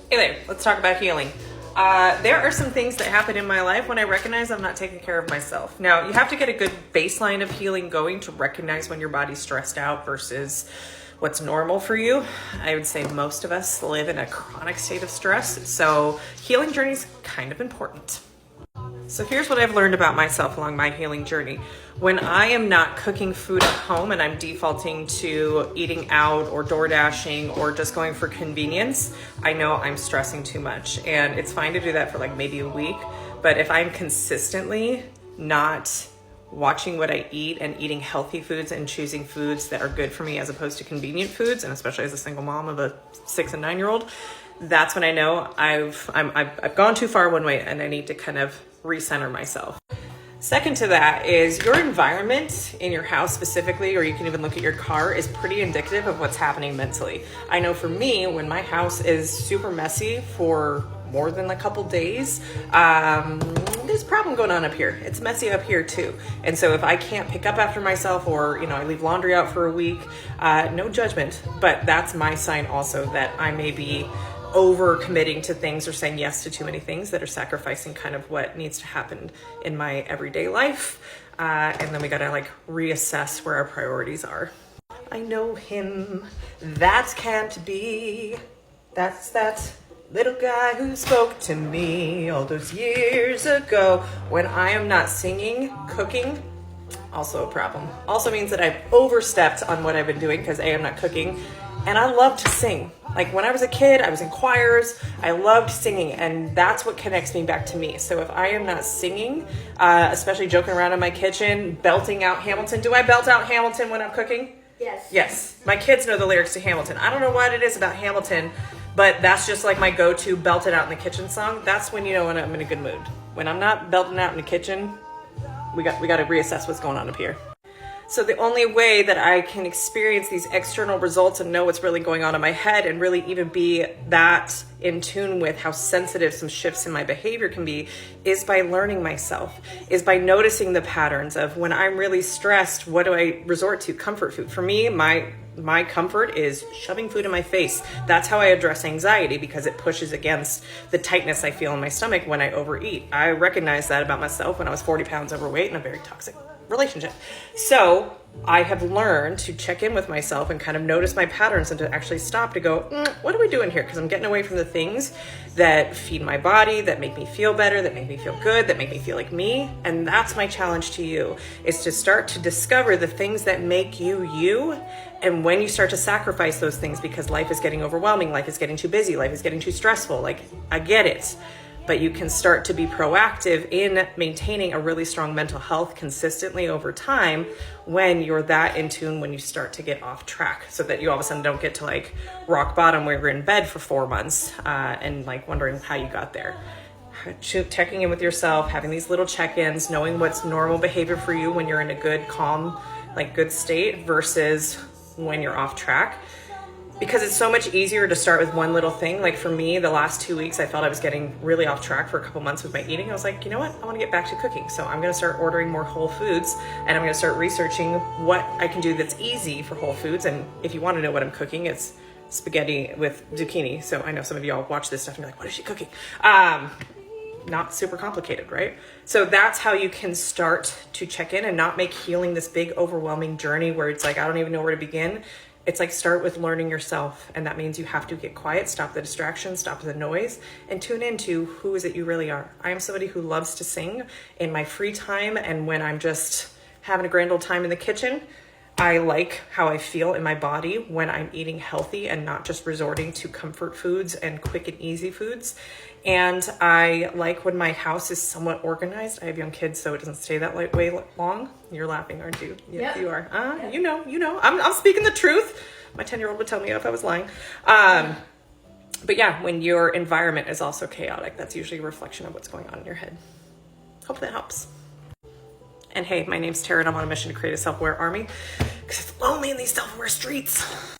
Hey there, let's talk about healing. There are some things that happen in my life when I recognize I'm not taking care of myself. Now, you have to get a good baseline of healing going to recognize when your body's stressed out versus what's normal for you. I would say most of us live in a chronic state of stress, so healing journey is kind of important. So here's what I've learned about myself along my healing journey. When I am not cooking food at home and I'm defaulting to eating out or door dashing or just going for convenience, I know I'm stressing too much. And it's fine to do that for like maybe a week. But if I'm consistently not watching what I eat and eating healthy foods and choosing foods that are good for me as opposed to convenient foods, and especially as a single mom of a 6 and 9 year old, that's when I know I've gone too far one way and I need to kind of recenter myself. Second to that is your environment in your house specifically, or you can even look at your car, is pretty indicative of what's happening mentally. I know for me, when my house is super messy for more than a couple days, there's a problem going on up here. It's messy up here too. And so if I can't pick up after myself, or I leave laundry out for a week, no judgment, but that's my sign also that I may be over committing to things or saying yes to too many things that are sacrificing kind of what needs to happen in my everyday life. And then we gotta reassess where our priorities are. I know him, that can't be. That's that little guy who spoke to me all those years ago. When I am not singing, cooking, also a problem. Also means that I've overstepped on what I've been doing because I'm not cooking. And I love to sing. Like when I was a kid, I was in choirs. I loved singing, and that's what connects me back to me. So if I am not singing, especially joking around in my kitchen, belting out Hamilton. Do I belt out Hamilton when I'm cooking? Yes. Yes. My kids know the lyrics to Hamilton. I don't know what it is about Hamilton, but that's just like my go-to belt it out in the kitchen song. That's when you know when I'm in a good mood. When I'm not belting out in the kitchen, we got to reassess what's going on up here. So the only way that I can experience these external results and know what's really going on in my head and really even be that in tune with how sensitive some shifts in my behavior can be is by learning myself, is by noticing the patterns of when I'm really stressed, what do I resort to? Comfort food. For me, my comfort is shoving food in my face. That's how I address anxiety because it pushes against the tightness I feel in my stomach when I overeat. I recognized that about myself when I was 40 pounds overweight in a very toxic relationship. So I have learned to check in with myself and kind of notice my patterns and to actually stop to go, what are we doing here? Because I'm getting away from the things that feed my body, that make me feel better, that make me feel good, that make me feel like me. And that's my challenge to you, is to start to discover the things that make you you. And when you start to sacrifice those things because life is getting overwhelming, life is getting too busy, life is getting too stressful, I get it. But you can start to be proactive in maintaining a really strong mental health consistently over time when you're that in tune, when you start to get off track, so that you all of a sudden don't get to rock bottom where you're in bed for 4 months and wondering how you got there. Checking in with yourself, having these little check-ins, knowing what's normal behavior for you when you're in a good, calm, good state versus when you're off track. Because it's so much easier to start with one little thing. Like for me, the last 2 weeks, I felt I was getting really off track for a couple months with my eating. I was like, you know what? I want to get back to cooking. So I'm going to start ordering more whole foods, and I'm going to start researching what I can do that's easy for whole foods. And if you want to know what I'm cooking, it's spaghetti with zucchini. So I know some of y'all watch this stuff and you're like, what is she cooking? Not super complicated, right? So that's how you can start to check in and not make healing this big overwhelming journey where it's I don't even know where to begin. It's start with learning yourself. And that means you have to get quiet, stop the distractions, stop the noise, and tune into who is it you really are. I am somebody who loves to sing in my free time. And when I'm just having a grand old time in the kitchen, I like how I feel in my body when I'm eating healthy and not just resorting to comfort foods and quick and easy foods. And I like when my house is somewhat organized. I have young kids, so it doesn't stay that way long. You're laughing, aren't you? Yes, yep. You are. Yep. You know. I'm speaking the truth. My 10-year-old would tell me if I was lying. But yeah, when your environment is also chaotic, that's usually a reflection of what's going on in your head. Hope that helps. And hey, my name's Tara, and I'm on a mission to create a self-aware army because it's lonely in these self-aware streets.